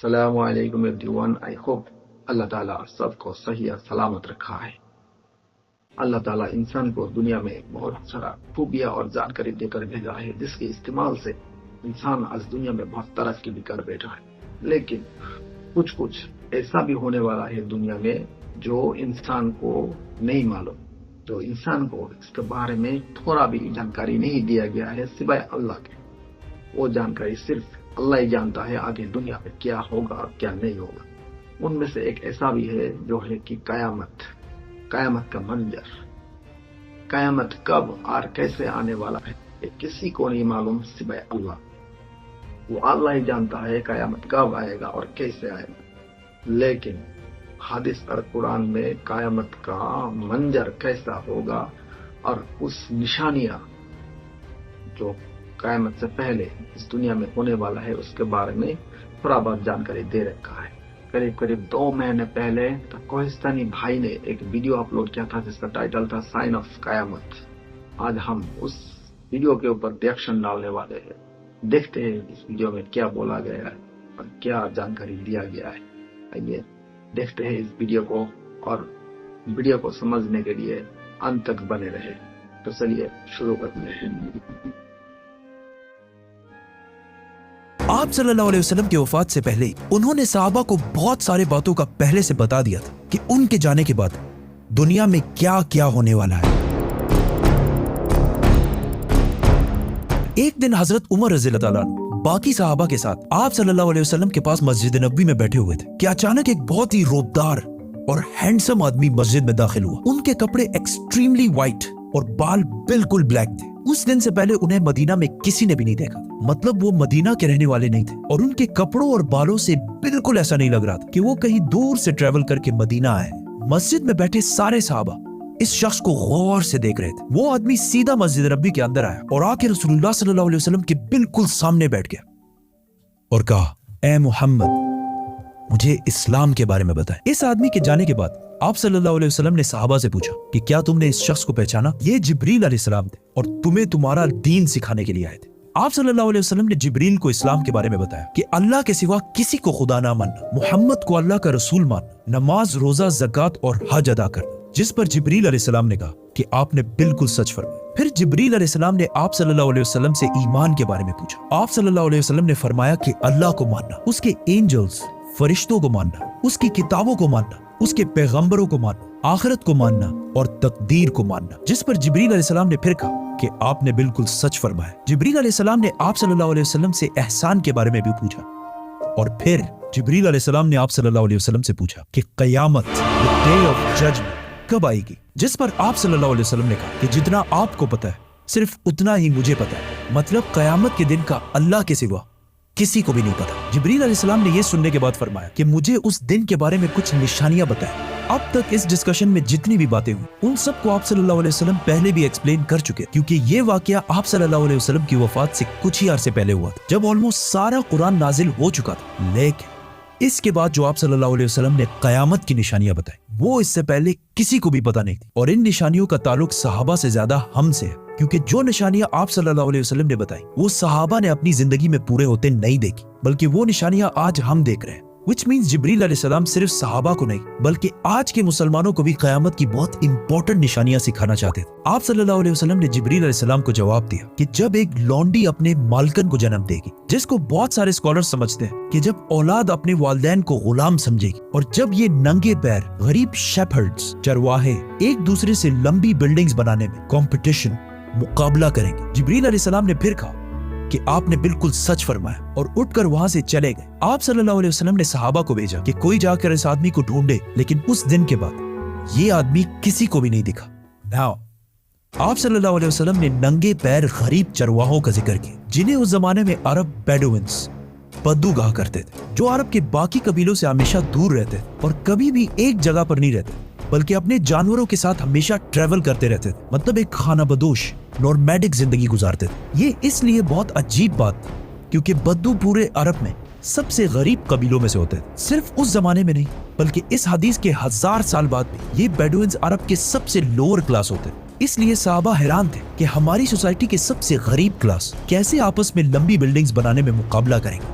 السلام علیکم every I hope اللہ تعالیٰ سب کو صحیح اور سلامت رکھا ہے۔ اللہ تعالیٰ انسان کو دنیا میں بہت سارا خوبیاں اور جانکاری دے کر بھیجا ہے، جس کے استعمال سے انسان آج دنیا میں بہت ترقی بھی کر بیٹھا ہے۔ لیکن کچھ ایسا بھی ہونے والا ہے دنیا میں جو انسان کو نہیں معلوم، جو انسان کو اس کے بارے میں تھوڑا بھی جانکاری نہیں دیا گیا ہے سوائے اللہ کے۔ وہ جانکاری صرف اللہ ہی جانتا ہے آگے دنیا میں کیا ہوگا اور کیا نہیں ہوگا۔ ان میں سے ایک ایسا بھی ہے جو ہے کہ قیامت کا منظر، قیامت کب اور کیسے آنے والا ہے یہ کسی کو نہیں معلوم سوائے اللہ۔ وہ اللہ ہی جانتا ہے قیامت کب آئے گا اور کیسے آئے گا۔ لیکن حدیث اور قرآن میں قیامت کا منظر کیسا ہوگا اور اس نشانیاں جو قیامت سے پہلے اس دنیا میں ہونے والا ہے اس کے بارے میں تھوڑا بہت جانکاری دے رکھا ہے۔ قریب 2 مہینے پہلے کوہستانی بھائی نے ایک ویڈیو اپلوڈ کیا تھا جس کا ٹائٹل تھا سائن آف قیامت۔ آج ہم اس ویڈیو کے اوپر ریئیکشن ڈالنے والے ہیں، دیکھتے ہیں اس ویڈیو میں کیا بولا گیا ہے اور کیا جانکاری دیا گیا ہے۔ آئیے دیکھتے ہیں اس ویڈیو کو، اور ویڈیو کو سمجھنے کے لیے انت تک بنے رہے۔ تو چلیے شروع کرتے ہیں۔ آپ صلی اللہ علیہ وسلم کی وفات سے پہلے انہوں نے صحابہ کو بہت سارے باتوں کا پہلے سے بتا دیا تھا کہ ان کے جانے کے بعد دنیا میں کیا کیا ہونے والا ہے۔ ایک دن حضرت عمر رضی اللہ تعالیٰ عنہ باقی صحابہ کے ساتھ آپ صلی اللہ علیہ وسلم کے پاس مسجد نبوی میں بیٹھے ہوئے تھے کہ اچانک ایک بہت ہی روبدار اور ہینڈسم آدمی مسجد میں داخل ہوا۔ ان کے کپڑے ایکسٹریملی وائٹ اور بال بالکل بلیک تھے۔ اس دن سے پہلے انہیں مدینہ میں کسی نے بھی نہیں دیکھا، مطلب وہ مدینہ کے رہنے والے نہیں تھے، اور ان کے کپڑوں اور بالوں سے بالکل ایسا نہیں لگ رہا تھا کہ وہ کہیں دور سے ٹریول کر کے مدینہ آئے۔ مسجد میں بیٹھے سارے صحابہ اس شخص کو غور سے دیکھ رہے تھے۔ وہ آدمی سیدھا مسجد نبوی کے اندر آیا اور آ کے رسول اللہ صلی اللہ علیہ وسلم کے بالکل سامنے بیٹھ گیا اور کہا، اے محمد، مجھے اسلام کے بارے میں بتائیں۔ اس آدمی کے جانے کے بعد آپ صلی اللہ علیہ وسلم نے صحابہ سے پوچھا کہ کیا تم نے اس شخص کو پہچانا؟ یہ جبریل علیہ السلام تھے اور تمہیں تمہارا دین سکھانے کے لیے آئے تھے۔ آپ صلی اللہ علیہ وسلم نے جبریل کو اسلام کے بارے میں بتایا کہ اللہ کے سوا کسی کو خدا نہ ماننا، محمد کو اللہ کا رسول ماننا، نماز، روزہ، زکوٰۃ اور حج ادا کرنا، جس پر جبریل علیہ السلام نے کہا کہ آپ نے بالکل سچ فرمایا۔ پھر جبریل علیہ السلام نے آپ صلی اللہ علیہ وسلم سے ایمان کے بارے میں پوچھا۔ آپ صلی اللہ علیہ وسلم نے فرمایا کہ اللہ کو ماننا، اس کے اینجلز، فرشتوں کو ماننا، اس کی کتابوں کو ماننا، اس کے پیغمبروں کو ماننا، آخرت کو ماننا اور تقدیر کو ماننا، جس پر جبریل علیہ السلام نے پھر کہا کہ آپ نے بالکل سچ فرمایا۔ جبریل علیہ السلام نے آپ صلی اللہ علیہ وسلم سے احسان کے بارے میں بھی پوچھا، اور پھر جبریل علیہ السلام نے آپ صلی اللہ علیہ وسلم سے پوچھا کہ قیامت، the day of judgment، کب آئے گی؟ جس پر آپ صلی اللہ علیہ وسلم نے کہا کہ جتنا آپ کو پتا ہے صرف اتنا ہی مجھے پتا ہے، مطلب قیامت کے دن کا اللہ کے سوا کسی کو بھی نہیں پتا۔ جبریل علیہ السلام نے یہ سننے کے بعد فرمایا کہ مجھے اس دن کے بارے میں کچھ نشانیاں بتائیں۔ اب تک اس ڈسکشن میں جتنی بھی باتیں ہوئی ان سب کو آپ صلی اللہ علیہ وسلم پہلے بھی ایکسپلین کر چکے، کیونکہ یہ واقعہ آپ صلی اللہ علیہ وسلم کی وفات سے کچھ ہی عرصے پہلے ہوا تھا، جب آلموسٹ سارا قرآن نازل ہو چکا تھا۔ لیکن اس کے بعد جو آپ صلی اللہ علیہ وسلم نے قیامت کی نشانیاں بتائیں وہ اس سے پہلے کسی کو بھی پتا نہیں تھی، اور ان نشانیوں کا تعلق صحابہ سے زیادہ ہم سے ہے، کیونکہ جو نشانیاں آپ صلی اللہ علیہ وسلم نے بتائی وہ صحابہ نے اپنی زندگی میں پورے ہوتے نہیں دیکھی، بلکہ وہ نشانیاں آج ہم دیکھ رہے ہیں۔ which means جبریل علیہ السلام صرف صحابہ کو نہیں بلکہ آج کے مسلمانوں کو بھی قیامت کی بہت امپورٹنٹ نشانیاں سکھانا چاہتے تھے۔ آپ صلی اللہ علیہ وسلم نے جبریل علیہ السلام کو جواب دیا کہ جب ایک لونڈی اپنے مالکن کو جنم دے گی، جس کو بہت سارے اسکالر سمجھتے ہیں کہ جب اولاد اپنے والدین کو غلام سمجھے گی، اور جب یہ ننگے پیر غریب شیپھرڈز، چرواہے ایک دوسرے سے لمبی بلڈنگز بنانے میں کمپٹیشن، مقابلہ کریں گے۔ جبریل علیہ السلام نے پھر کہا کہ آپ نے بالکل سچ فرمایا، اور اٹھ کر وہاں سے چلے گئے۔ آپ صلی اللہ علیہ وسلم نے صحابہ کو بھیجا کہ کوئی جا کر اس آدمی کو ڈھونڈے، لیکن اس دن کے بعد یہ آدمی کسی کو بھی نہیں دکھا۔ Now آپ صلی اللہ علیہ وسلم نے ننگے پیر غریب چرواہوں کا ذکر کیا، جنہیں اس زمانے میں عرب بیڈوینز، بدو کہا کرتے تھے، جو عرب کے باقی قبیلوں سے ہمیشہ دور رہتے تھے اور کبھی بھی ایک جگہ پر نہیں رہتے، بلکہ اپنے جانوروں کے ساتھ ہمیشہ ٹریول کرتے رہتے تھے، مطلب ایک خانہ بدوش نورمیڈک زندگی گزارتے تھے۔ یہ اس لیے بہت عجیب بات تھی کیونکہ بدو پورے عرب میں سب سے غریب قبیلوں میں سے ہوتے تھے، صرف اس زمانے میں نہیں بلکہ اس حدیث کے 1000 سال بعد بھی یہ بیڈوینز عرب کے سب سے لوور کلاس ہوتے تھے۔ اس لیے صحابہ حیران تھے کہ ہماری سوسائٹی کے سب سے غریب کلاس کیسے آپس میں لمبی بلڈنگز بنانے میں مقابلہ کریں گے۔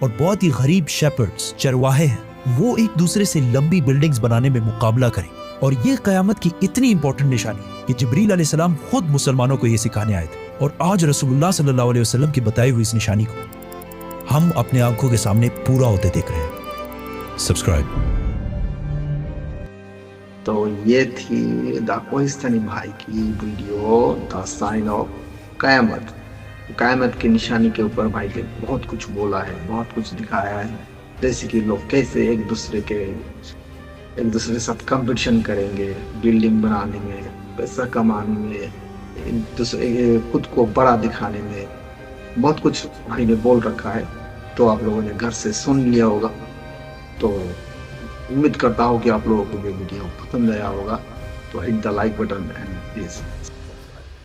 اور بہت ہی غریب شیپرڈز چرواہے ہیں وہ ایک دوسرے سے لمبی بلڈنگز بنانے میں مقابلہ کریں. اور یہ قیامت کی اتنی امپورٹنٹ نشانی ہے کہ جبریل علیہ السلام خود مسلمانوں کو یہ سکھانے آئے تھے, اور آج رسول اللہ صلی اللہ علیہ وسلم کی بتائی ہوئی اس نشانی کو ہم اپنے آنکھوں کے سامنے پورا ہوتے دیکھ رہے ہیں. سبسکرائب. تو یہ تھی دا کوہستانی بھائی کی ویڈیو دا سائن آف قیامت. قیامت کی نشانی کے اوپر بھائی نے بہت کچھ بولا ہے, بہت کچھ دکھایا ہے, جیسے کہ لوگ کیسے ایک دوسرے کے ساتھ کمپٹیشن کریں گے بلڈنگ بنانے میں, پیسہ کمانے میں, خود کو بڑا دکھانے میں. بہت کچھ بھائی نے بول رکھا ہے, تو آپ لوگوں نے گھر سے سن لیا ہوگا. تو امید کرتا ہوں کہ آپ لوگوں کو یہ ویڈیو پسند آیا ہوگا. تو hit the like button and please